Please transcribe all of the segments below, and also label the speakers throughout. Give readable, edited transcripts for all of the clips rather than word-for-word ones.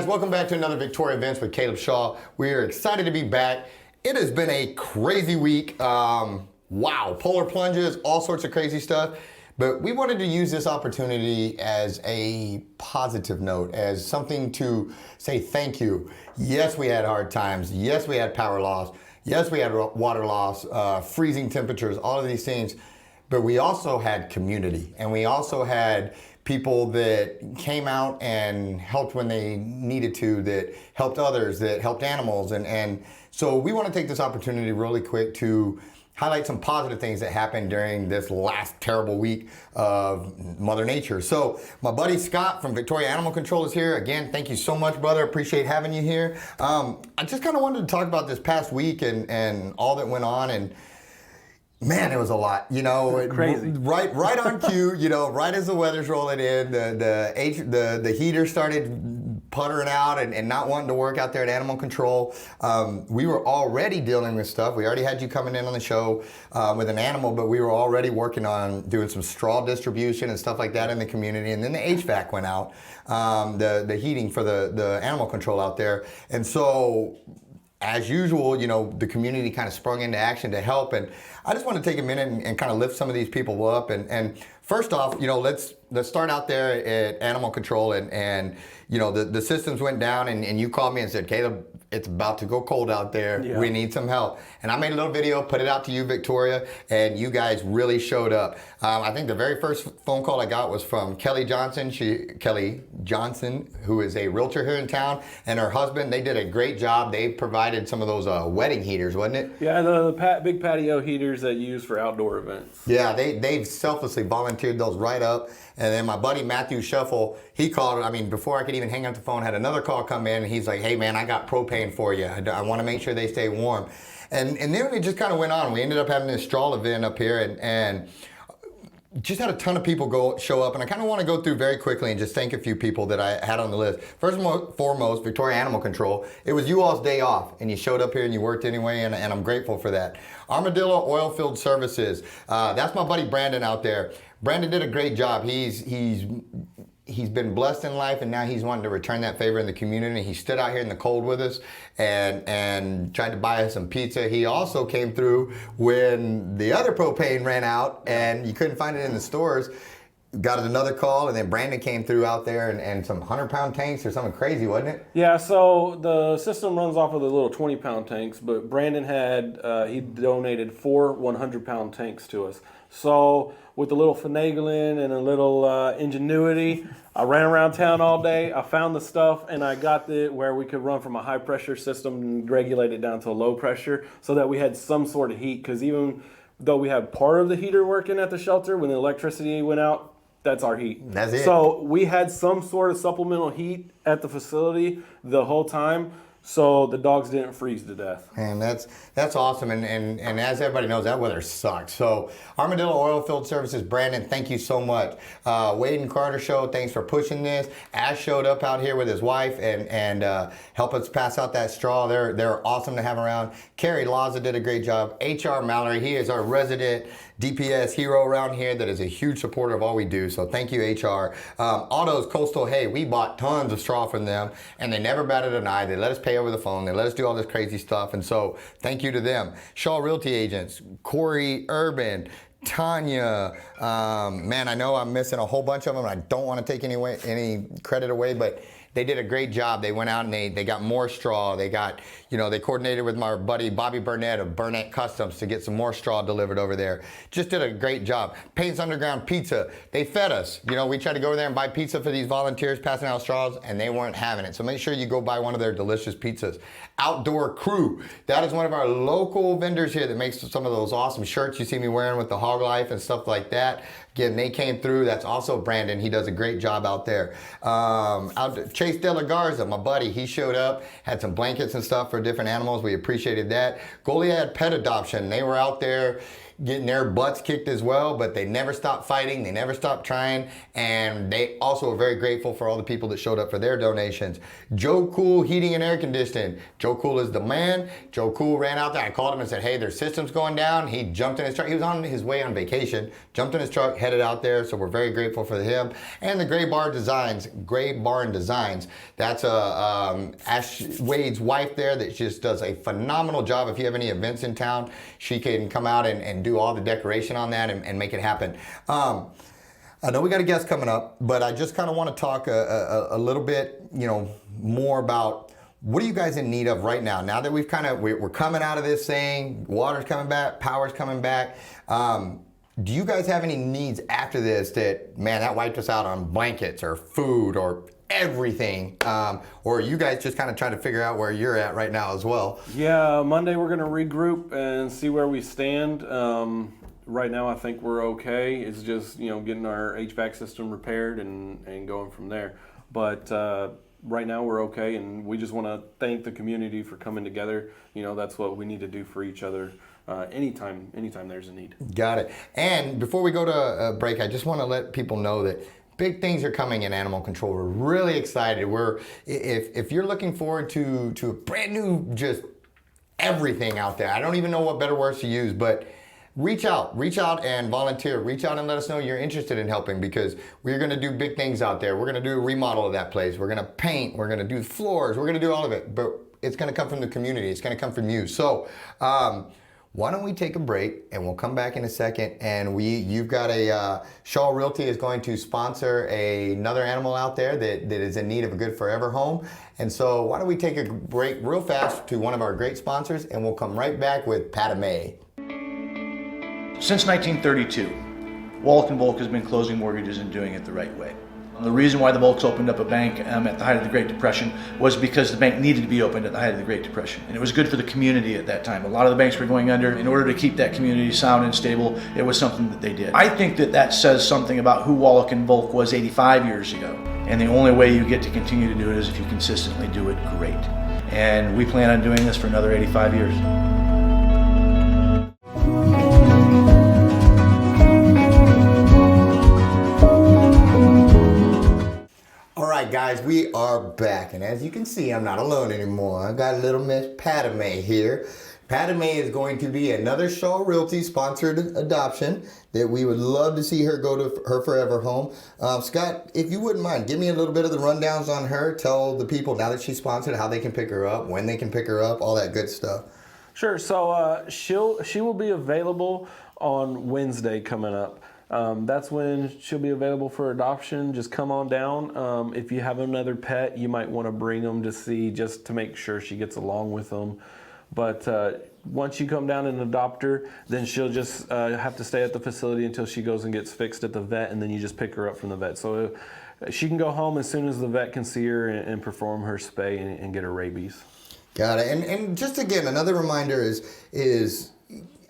Speaker 1: guys, welcome back to another Victoria Events with Caleb Shaw. We are excited to be back. It has been a crazy week. Wow, polar plunges, all sorts of crazy stuff. But we wanted to use this opportunity as a positive note, as something to say thank you. Yes, we had hard times. Yes, we had power loss. Yes, we had water loss, freezing temperatures, all of these things. But we also had community, and we also had people that came out and helped when they needed to, that helped others, that helped animals. And so we want to take this opportunity really quick to highlight some positive things that happened during this last terrible week of Mother Nature. So my buddy Scott from Victoria Animal Control is here. Again, thank you so much, brother. Appreciate having you here. I just kind of wanted to talk about this past week and all that went on. And man, it was a lot, you know.
Speaker 2: Crazy.
Speaker 1: Right on cue, you know, right as the weather's rolling in, the heater started puttering out and not wanting to work out there at Animal Control. We were already dealing with stuff. We already had you coming in on the show with an animal, but we were already working on doing some straw distribution and stuff like that in the community. And then the HVAC went out, the heating for the animal control out there. And so, as usual, you know, the community kind of sprung into action to help. And I just want to take a minute and kind of lift some of these people up. And first off, you know, let's start out there at Animal Control. And you know, the systems went down and you called me and said, Caleb, it's about to go cold out there. Yeah. We need some help. And I made a little video, put it out to you, Victoria, and you guys really showed up. I think the very first phone call I got was from Kelly Johnson, who is a realtor here in town, and her husband. They did a great job. They provided some of those wedding heaters, wasn't it?
Speaker 2: Yeah, the big patio heaters that you use for outdoor events.
Speaker 1: Yeah, they've selflessly volunteered those right up. And then my buddy Matthew Shuffle, he called, I mean, before I could even hang up the phone, had another call come in, and he's like, hey man, I got propane for you. I want to make sure they stay warm. And then it just kind of went on. We ended up having this straw event up here and just had a ton of people show up, and I kind of want to go through very quickly and just thank a few people that I had on the list. First and foremost, Victoria Animal Control. It was you all's day off, and you showed up here and you worked anyway, and I'm grateful for that. Armadillo Oilfield Services. That's my buddy Brandon out there. Brandon did a great job. He's been blessed in life, and now he's wanting to return that favor in the community. He stood out here in the cold with us and tried to buy us some pizza. He also came through when the other propane ran out and you couldn't find it in the stores. Got another call, and then Brandon came through out there and some 100-pound tanks or something crazy, wasn't it?
Speaker 2: Yeah, so the system runs off of the little 20-pound tanks, but Brandon he donated 4 100-pound tanks to us. So with a little finagling and a little ingenuity, I ran around town all day. I found the stuff, and I got it where we could run from a high pressure system and regulate it down to a low pressure so that we had some sort of heat. Because even though we had part of the heater working at the shelter, when the electricity went out, that's our heat.
Speaker 1: That's it.
Speaker 2: So we had some sort of supplemental heat at the facility the whole time, so the dogs didn't freeze to death.
Speaker 1: And that's awesome. And as everybody knows, that weather sucked. So Armadillo Oilfield Services, Brandon, thank you so much. Wade and Carter Show, thanks for pushing this. Ash showed up out here with his wife and helped us pass out that straw. They're awesome to have around. Carrie Laza did a great job. HR Mallory, he is our resident DPS hero around here that is a huge supporter of all we do. So thank you, HR. Autos Coastal Hay, we bought tons of straw from them, and they never batted an eye. They let us pay over the phone. They let us do all this crazy stuff. And so thank you to them. Shaw Realty Agents, Corey Urban, Tanya, man, I know I'm missing a whole bunch of them. I don't want to take any credit away, but they did a great job. They went out and they got more straw. They got, you know, they coordinated with my buddy Bobby Burnett of Burnett Customs to get some more straw delivered over there. Just did a great job. Paints Underground Pizza, they fed us. You know, we tried to go over there and buy pizza for these volunteers passing out straws, and they weren't having it. So make sure you go buy one of their delicious pizzas. Outdoor Crew, that is one of our local vendors here that makes some of those awesome shirts you see me wearing with the Hog Life and stuff like that. Again, they came through. That's also Brandon. He does a great job out there. Chase De La Garza, my buddy, he showed up, had some blankets and stuff for different animals. We appreciated that. Goliad Pet Adoption, they were out there getting their butts kicked as well, but they never stopped fighting, they never stopped trying, and they also are very grateful for all the people that showed up for their donations. Joe Cool Heating and Air Conditioning. Joe Cool is the man. Joe Cool ran out there. I called him and said, hey, their system's going down. He jumped in his truck. He was on his way on vacation, jumped in his truck, headed out there, so we're very grateful for him. And the Gray Barn Designs, Lines. That's Wade's wife there that just does a phenomenal job. If you have any events in town, she can come out and do all the decoration on that and make it happen. I know we got a guest coming up, but I just kind of want to talk a little bit, more about what are you guys in need of right now? Now that we're coming out of this thing, water's coming back, power's coming back. Do you guys have any needs after this that wiped us out on blankets or food or everything? Or are you guys just kind of trying to figure out where you're at right now as well?
Speaker 2: Yeah, Monday we're going to regroup and see where we stand. Right now I think we're okay. It's just, getting our HVAC system repaired and going from there. But right now we're okay, and we just want to thank the community for coming together. That's what we need to do for each other. Anytime there's a need. Got it.
Speaker 1: And before we go to a break, I just want to let people know that big things are coming in animal control. We're really excited. If you're looking forward to a brand new just everything out there, I don't even know what better words to use, but reach out and volunteer. Reach out and let us know you're interested in helping, because we're going to do big things out there. We're going to do a remodel of that place. We're going to paint. We're going to do floors. We're going to do all of it, but it's going to come from the community. It's going to come from you. So, why don't we take a break and we'll come back in a second, and you've got Shaw Realty is going to sponsor another animal out there that is in need of a good forever home. And so why don't we take a break real fast to one of our great sponsors, and we'll come right back with Padme.
Speaker 3: Since 1932, Wallach & Volk has been closing mortgages and doing it the right way. The reason why the Volks opened up a bank at the height of the Great Depression was because the bank needed to be opened at the height of the Great Depression. And it was good for the community at that time. A lot of the banks were going under. In order to keep that community sound and stable, it was something that they did. I think that says something about who Wallach & Volk was 85 years ago. And the only way you get to continue to do it is if you consistently do it great. And we plan on doing this for another 85 years.
Speaker 1: Guys, we are back, and as you can see, I'm not alone anymore. I got a little Miss Padme here. Padme is going to be another Shaw Realty sponsored adoption that we would love to see her go to her forever home. Scott, if you wouldn't mind, give me a little bit of the rundowns on her. Tell the people, now that she's sponsored, how they can pick her up, when they can pick her up, all that good stuff.
Speaker 2: Sure. So she will be available on Wednesday coming up. That's when she'll be available for adoption. Just come on down. If you have another pet, you might want to bring them just to make sure she gets along with them. But once you come down and adopt her, then she'll just have to stay at the facility until she goes and gets fixed at the vet, and then you just pick her up from the vet. So she can go home as soon as the vet can see her and perform her spay and get her rabies.
Speaker 1: Got it. And just again, another reminder is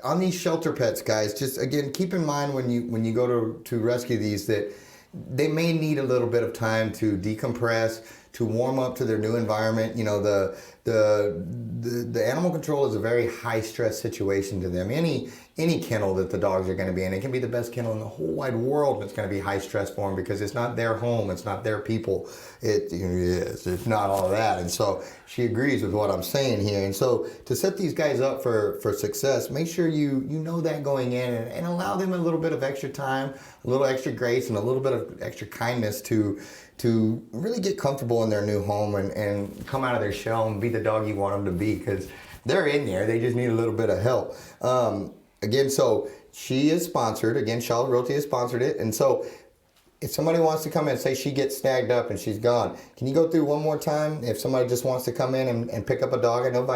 Speaker 1: on these shelter pets, guys, just again, keep in mind when you go to rescue these that they may need a little bit of time to decompress, to warm up to their new environment. The animal control is a very high stress situation to them. Any kennel that the dogs are going to be in, it can be the best kennel in the whole wide world, and it's going to be high stress for them because it's not their home, it's not their people. It's not all of that. And so she agrees with what I'm saying here. And so to set these guys up for success, make sure you know that going in, and allow them a little bit of extra time, a little extra grace, and a little bit of extra kindness to really get comfortable in their new home and come out of their shell and be the dog you want them to be, because they're in there. They just need a little bit of help. Again, so she is sponsored. Again, Shaw Realty has sponsored it. And so if somebody wants to come in, say she gets snagged up and she's gone, can you go through one more time? If somebody just wants to come in and pick up a dog, I know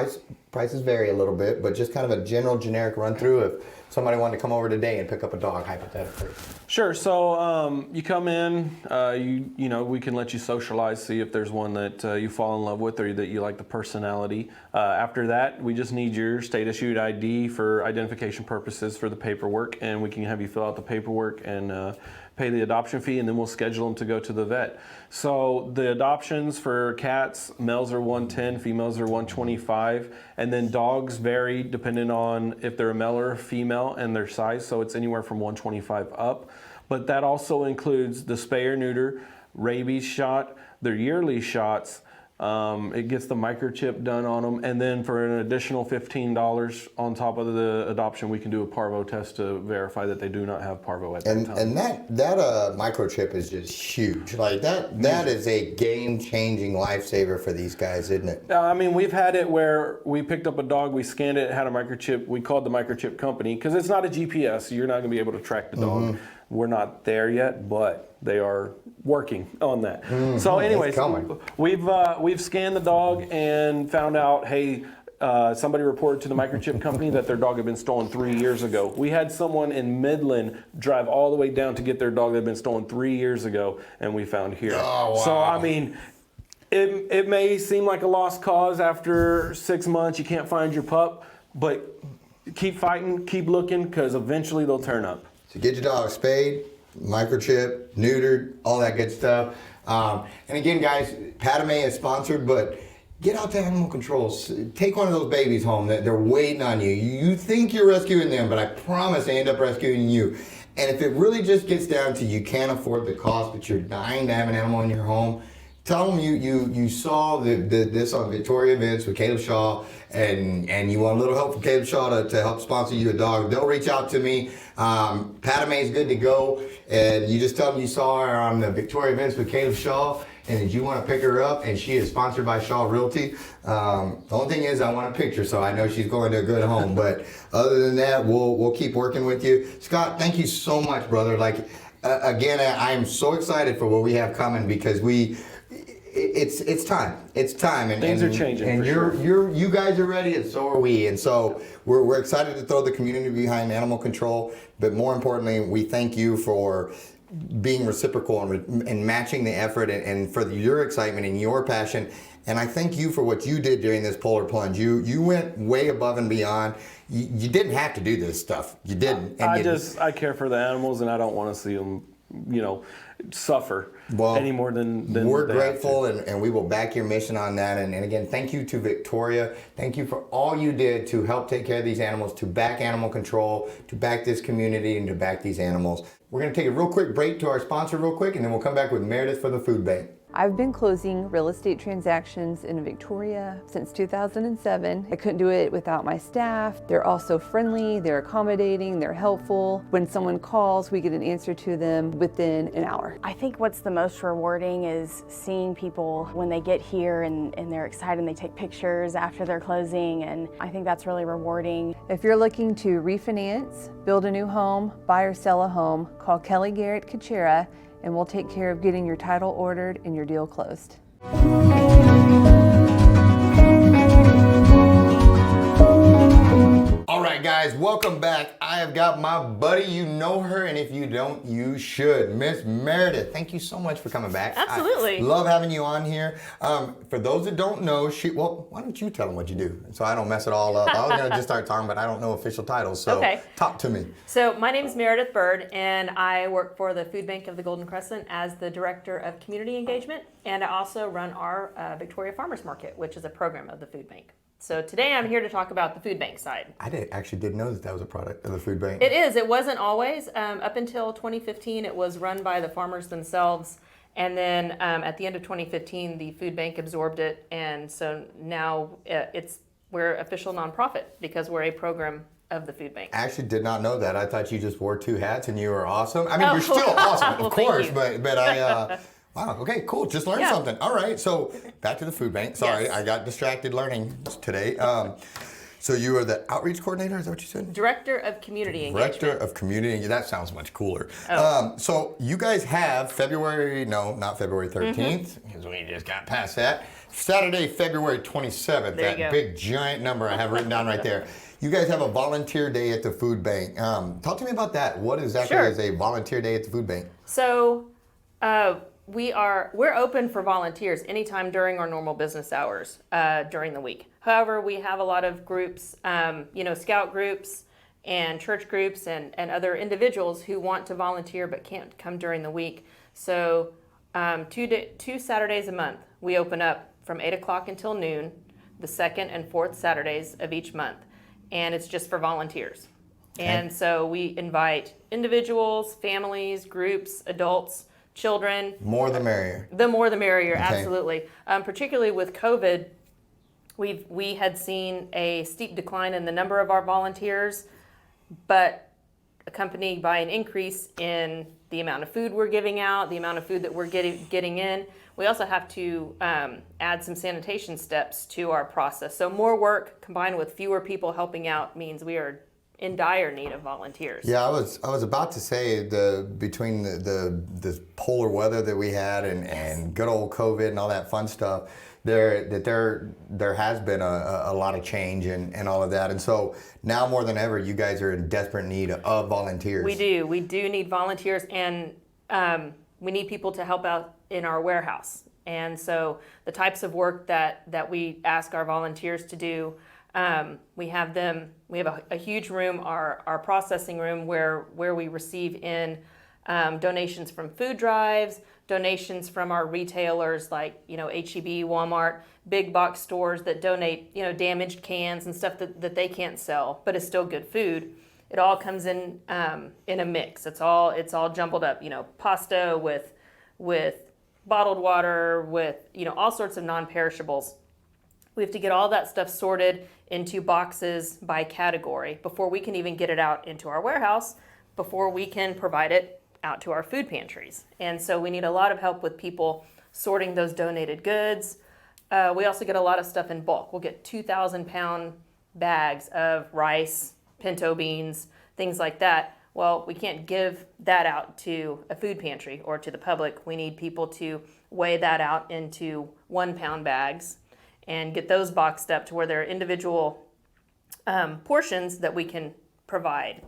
Speaker 1: prices vary a little bit, but just kind of a generic run through if somebody wanted to come over today and pick up a dog, hypothetically.
Speaker 2: Sure. So you come in, we can let you socialize, see if there's one that you fall in love with or that you like the personality. After that, we just need your state-issued ID for identification purposes for the paperwork, and we can have you fill out the paperwork and pay the adoption fee, and then we'll schedule them to go to the vet. So the adoptions for cats, males are $110, females are $125, and then dogs vary depending on if they're a male or a female and their size, so it's anywhere from $125 up. But that also includes the spay or neuter, rabies shot, their yearly shots, It gets the microchip done on them, and then for an additional $15 on top of the adoption, we can do a parvo test to verify that they do not have parvo at that time.
Speaker 1: And that microchip is just huge. Like that is a game-changing lifesaver for these guys, isn't it?
Speaker 2: I mean, we've had it where we picked up a dog, we scanned it, it had a microchip. We called the microchip company because it's not a GPS, so you're not going to be able to track the dog. We're not there yet, but they are working on that. So anyways, we've scanned the dog and found out, hey, somebody reported to the microchip company that their dog had been stolen 3 years ago. We had someone in Midland drive all the way down to get their dog that had been stolen 3 years ago, and we found here.
Speaker 1: Oh, wow.
Speaker 2: So I mean, it may seem like a lost cause after 6 months, you can't find your pup, but keep fighting, keep looking, because eventually they'll turn up.
Speaker 1: So get your dog spayed, microchip, neutered, all that good stuff. And again, guys, Padme is sponsored, but get out to Animal Controls. Take one of those babies home. They're waiting on you. You think you're rescuing them, but I promise they end up rescuing you. And if it really just gets down to you can't afford the cost, but you're dying to have an animal in your home, tell them you saw this on Victoria Events with Caleb Shaw, and you want a little help from Caleb Shaw to help sponsor you a dog. They'll reach out to me. Padme is good to go, and you just tell them you saw her on the Victoria Events with Caleb Shaw, and that you want to pick her up, and she is sponsored by Shaw Realty. The only thing is I want a picture, so I know she's going to a good home. But other than that, we'll keep working with you. Scott, thank you so much, brother. Again, I am so excited for what we have coming because it's time. It's time, and
Speaker 2: things are changing.
Speaker 1: And you guys are ready, and so are we. And so we're excited to throw the community behind animal control. But more importantly, we thank you for being reciprocal and matching the effort, and for your excitement and your passion. And I thank you for what you did during this polar plunge. You went way above and beyond. You didn't have to do this stuff. You didn't. And
Speaker 2: I care for the animals, and I don't want to see them, suffer any more than
Speaker 1: we're grateful, and we will back your mission on that. And again, thank you to Victoria. Thank you for all you did to help take care of these animals, to back animal control, to back this community, and to back these animals. We're going to take a real quick break to our sponsor real quick, and then we'll come back with Meridith for the food bank.
Speaker 4: I've been closing real estate transactions in Victoria since 2007. I couldn't do it without my staff. They're also friendly, they're accommodating, they're helpful. When someone calls, we get an answer to them within an hour.
Speaker 5: I think what's the most rewarding is seeing people when they get here and they're excited and they take pictures after their closing, and I think that's really rewarding.
Speaker 4: If you're looking to refinance, build a new home, buy or sell a home, call Kelly Garrett Kachera, and we'll take care of getting your title ordered and your deal closed.
Speaker 1: All right, guys, welcome back. I have got my buddy, you know her, and if you don't, you should. Miss Meridith, thank you so much for coming back.
Speaker 6: Absolutely.
Speaker 1: I love having you on here. For those that don't know, why don't you tell them what you do so I don't mess it all up? I was going to just start talking, but I don't know official titles, so talk to me.
Speaker 6: So my name is Meridith Bird, and I work for the Food Bank of the Golden Crescent as the Director of Community Engagement, and I also run our Victoria Farmers Market, which is a program of the Food Bank. So today I'm here to talk about the food bank side.
Speaker 1: I actually didn't know that was a product of the food bank.
Speaker 6: It is. It wasn't always. Up until 2015, it was run by the farmers themselves. And then at the end of 2015, the food bank absorbed it. And so now we're official nonprofit because we're a program of the food bank.
Speaker 1: I actually did not know that. I thought you just wore two hats and you were awesome. I mean, you're still awesome,
Speaker 6: Well,
Speaker 1: of course,
Speaker 6: thank you.
Speaker 1: but I... Wow, okay, cool. Just learned something. All right, so back to the food bank. Sorry,
Speaker 6: Yes.
Speaker 1: I got distracted learning today. So you are the outreach coordinator, is that what you said?
Speaker 6: Director of Community Engagement.
Speaker 1: Director of Community, that sounds much cooler.
Speaker 6: Oh.
Speaker 1: So you guys have not February 13th, because we just got past that. Saturday, February 27th,
Speaker 6: There you
Speaker 1: that
Speaker 6: go.
Speaker 1: big giant number I have written down right there. You guys have a volunteer day at the food bank. Talk to me about that. What exactly is a volunteer day at the food bank?
Speaker 6: So we're open for volunteers anytime during our normal business hours during the week. However, we have a lot of groups, scout groups and church groups and other individuals who want to volunteer but can't come during the week. So 2 Saturdays a month, we open up from 8 o'clock until noon, the second and fourth Saturdays of each month. And it's just for volunteers. Okay. And so we invite individuals, families, groups, adults children.
Speaker 1: More the merrier.
Speaker 6: The more the merrier,
Speaker 1: Okay.
Speaker 6: absolutely. Particularly with COVID, we had seen a steep decline in the number of our volunteers, but accompanied by an increase in the amount of food we're giving out, the amount of food that we're getting in. We also have to add some sanitation steps to our process. So more work combined with fewer people helping out means we are in dire need of volunteers.
Speaker 1: Yeah, I was about to say between the polar weather that we had and good old COVID and all that fun stuff, there has been a lot of change and all of that. And so now more than ever, you guys are in desperate need of volunteers.
Speaker 6: We do need volunteers, and we need people to help out in our warehouse. And so the types of work that we ask our volunteers to do, we have a huge room, our processing room, where we receive in donations from food drives, donations from our retailers like H-E-B, Walmart, big box stores that donate damaged cans and stuff that they can't sell, but it's still good food. It all comes in a mix. It's all jumbled up. Pasta with bottled water, with all sorts of non-perishables. We have to get all that stuff sorted into boxes by category before we can even get it out into our warehouse, before we can provide it out to our food pantries. And so we need a lot of help with people sorting those donated goods. We also get a lot of stuff in bulk. We'll get 2,000-pound bags of rice, pinto beans, things like that. Well, we can't give that out to a food pantry or to the public. We need people to weigh that out into 1-pound bags and get those boxed up to where there are individual portions that we can provide.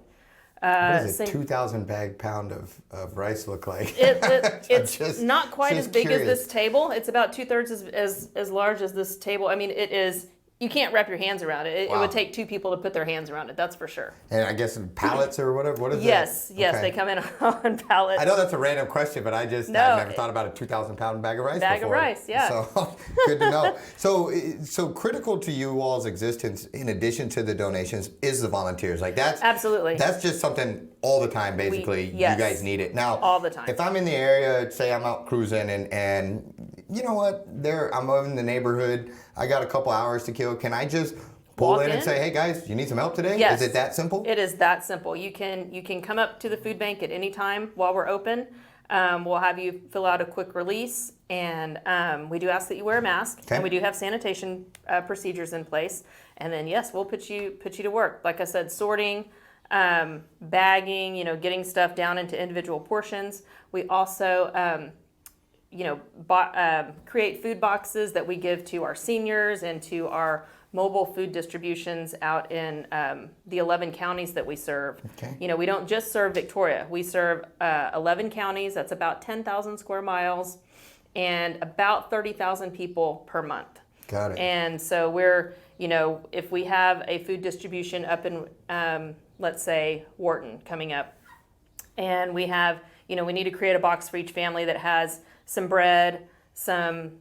Speaker 1: What does a 2,000 pound of rice look like?
Speaker 6: It's not quite as big
Speaker 1: curious.
Speaker 6: as this table. It's about 2/3 as large as this table. I mean, it is. You can't wrap your hands around it. It
Speaker 1: Wow.
Speaker 6: would take 2 people to put their hands around it. That's for sure.
Speaker 1: And I guess in pallets or whatever. What is
Speaker 6: Yes,
Speaker 1: that?
Speaker 6: yes,
Speaker 1: Okay.
Speaker 6: they come in on pallets.
Speaker 1: I know that's a random question, but I've never thought about a 2,000-pound bag of rice
Speaker 6: Bag
Speaker 1: before.
Speaker 6: of rice, yeah.
Speaker 1: So good to know. So critical to you all's existence, in addition to the donations, is the volunteers. Like that's
Speaker 6: Absolutely.
Speaker 1: That's just something all the time. Basically,
Speaker 6: yes.
Speaker 1: you guys need it now.
Speaker 6: All the time.
Speaker 1: If I'm in the area, say I'm out cruising, and you know what, I'm in the neighborhood. I got a couple hours to kill. Can I just pull
Speaker 6: Walk
Speaker 1: in and
Speaker 6: in?
Speaker 1: say, hey guys, you need some help today?
Speaker 6: Yes.
Speaker 1: Is it that simple?
Speaker 6: It is that simple. You can come up to the food bank at any time while we're open. We'll have you fill out a quick release, and we do ask that you wear a mask,
Speaker 1: Okay.
Speaker 6: and we do have sanitation procedures in place. And then yes, we'll put you to work. Like I said, sorting, bagging, getting stuff down into individual portions. We also create food boxes that we give to our seniors and to our mobile food distributions out in the 11 counties that we serve.
Speaker 1: Okay.
Speaker 6: We don't just serve Victoria. We serve 11 counties. That's about 10,000 square miles and about 30,000 people per month.
Speaker 1: Got it.
Speaker 6: And so we're, if we have a food distribution up in, let's say, Wharton coming up, and we have, we need to create a box for each family that has some bread, some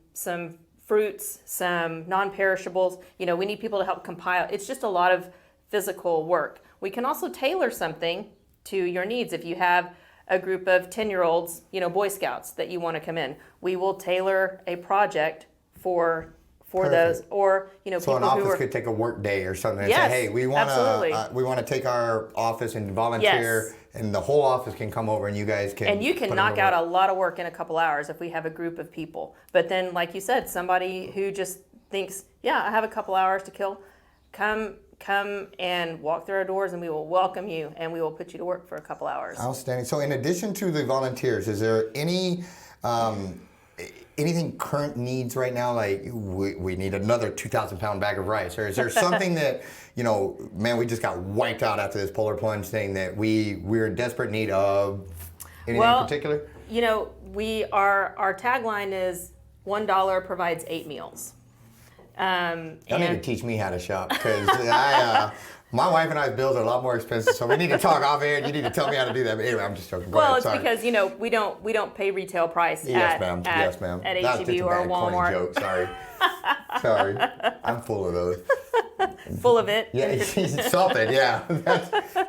Speaker 6: fruits, some non-perishables. We need people to help compile. It's just a lot of physical work. We can also tailor something to your needs. If you have a group of 10-year-olds, Boy Scouts that you want to come in, we will tailor a project for those, or
Speaker 1: So
Speaker 6: people
Speaker 1: an
Speaker 6: who
Speaker 1: office
Speaker 6: are.
Speaker 1: could take a work day or something and
Speaker 6: Yes,
Speaker 1: say, hey, we want to take our office and volunteer,
Speaker 6: Yes.
Speaker 1: and the whole office can come over and you guys can.
Speaker 6: And you can
Speaker 1: put
Speaker 6: knock
Speaker 1: them
Speaker 6: out
Speaker 1: to
Speaker 6: a
Speaker 1: work.
Speaker 6: lot of work in a couple hours if we have a group of people. But then, like you said, somebody who just thinks, yeah, I have a couple hours to kill, come and walk through our doors, and we will welcome you, and we will put you to work for a couple hours.
Speaker 1: Outstanding. So in addition to the volunteers, is there any anything current needs right now? Like we need another 2,000-pound bag of rice, or is there something that man, we just got wiped out after this polar plunge thing that we're in desperate need of? Anything in particular?
Speaker 6: Our tagline is $1 provides 8 meals.
Speaker 1: Y'all need to teach me how to shop, because my wife and I's bills are a lot more expensive, so we need to talk off air. You need to tell me how to do that. But anyway, I'm just joking. Go ahead,
Speaker 6: It's
Speaker 1: sorry.
Speaker 6: because we don't pay retail price
Speaker 1: Yes,
Speaker 6: at
Speaker 1: ma'am. Yes, ma'am.
Speaker 6: at
Speaker 1: That's
Speaker 6: H-E-B
Speaker 1: just a
Speaker 6: or
Speaker 1: bad, corny
Speaker 6: Walmart.
Speaker 1: joke. Sorry. Sorry. I'm full of those.
Speaker 6: full of it.
Speaker 1: Yeah, something. Yeah,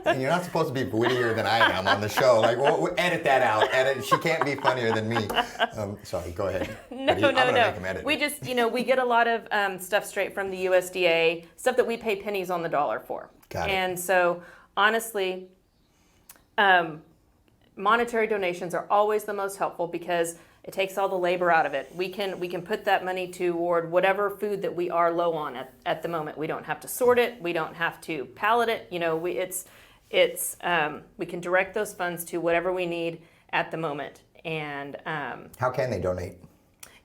Speaker 1: and you're not supposed to be wittier than I am on the show. Like, well, edit that out. Edit. She can't be funnier than me. Sorry, go ahead.
Speaker 6: No.
Speaker 1: Make him edit
Speaker 6: We
Speaker 1: it.
Speaker 6: just, we get a lot of stuff straight from the USDA, stuff that we pay pennies on the dollar for.
Speaker 1: Got it.
Speaker 6: And so, honestly, monetary donations are always the most helpful because it takes all the labor out of it. We can put that money toward whatever food that we are low on at the moment. We don't have to sort it. We don't have to pallet it. We can direct those funds to whatever we need at the moment. And
Speaker 1: How can they donate?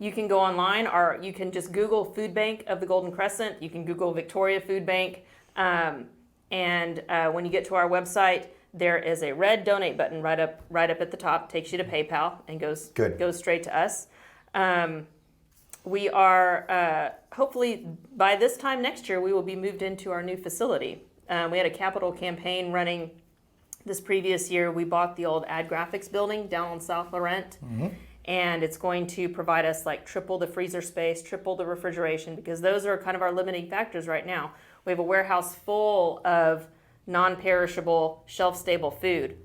Speaker 6: you can go online, or you can just Google Food Bank of the Golden Crescent. You can Google Victoria Food Bank. And when you get to our website, there is a red donate button right up at the top. Takes you to PayPal and goes straight to us. We are hopefully by this time next year we will be moved into our new facility. We had a capital campaign running this previous year. We bought the old Ad Graphics building down on South Laurent. And it's going to provide us like triple the freezer space, triple the refrigeration, because those are kind of our limiting factors right now. We have a warehouse full of non-perishable, shelf-stable food,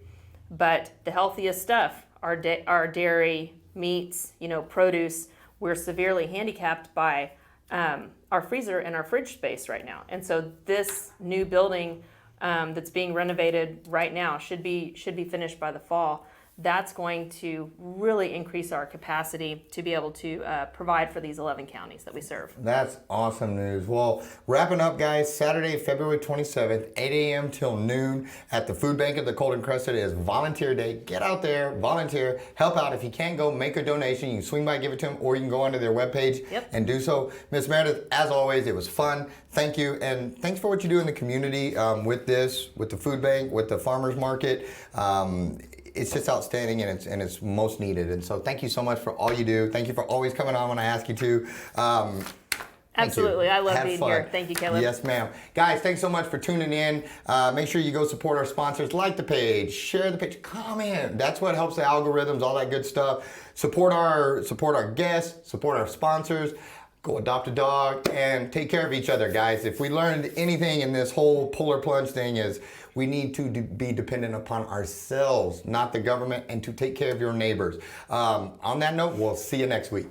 Speaker 6: but the healthiest stuff, our dairy, meats, produce, we're severely handicapped by our freezer and our fridge space right now. And so this new building that's being renovated right now should be finished by the fall. That's going to really increase our capacity to be able to provide for these 11 counties that we serve.
Speaker 1: That's awesome news. Well, wrapping up, guys, Saturday, February 27th, 8 a.m. till noon at the Food Bank of the Golden Crescent is Volunteer Day. Get out there, volunteer, help out. If you can't go, make a donation. You can swing by, give it to them, or you can go onto their webpage and do so. Miss Meridith, as always, it was fun. Thank you, and thanks for what you do in the community with this, with the food bank, with the farmers market. It's just outstanding, and it's most needed. And so thank you so much for all you do. Thank you for always coming on when I ask you to.
Speaker 6: Absolutely. I love being
Speaker 1: fun.
Speaker 6: here. Thank you, Caleb.
Speaker 1: Yes, ma'am. Guys, thanks so much for tuning in. Make sure you go support our sponsors. Like the page, share the page, comment. That's what helps the algorithms, all that good stuff. Support our guests, support our sponsors. Go adopt a dog and take care of each other, guys. If we learned anything in this whole Polar Plunge thing is we need to be dependent upon ourselves, not the government, and to take care of your neighbors. On that note, we'll see you next week.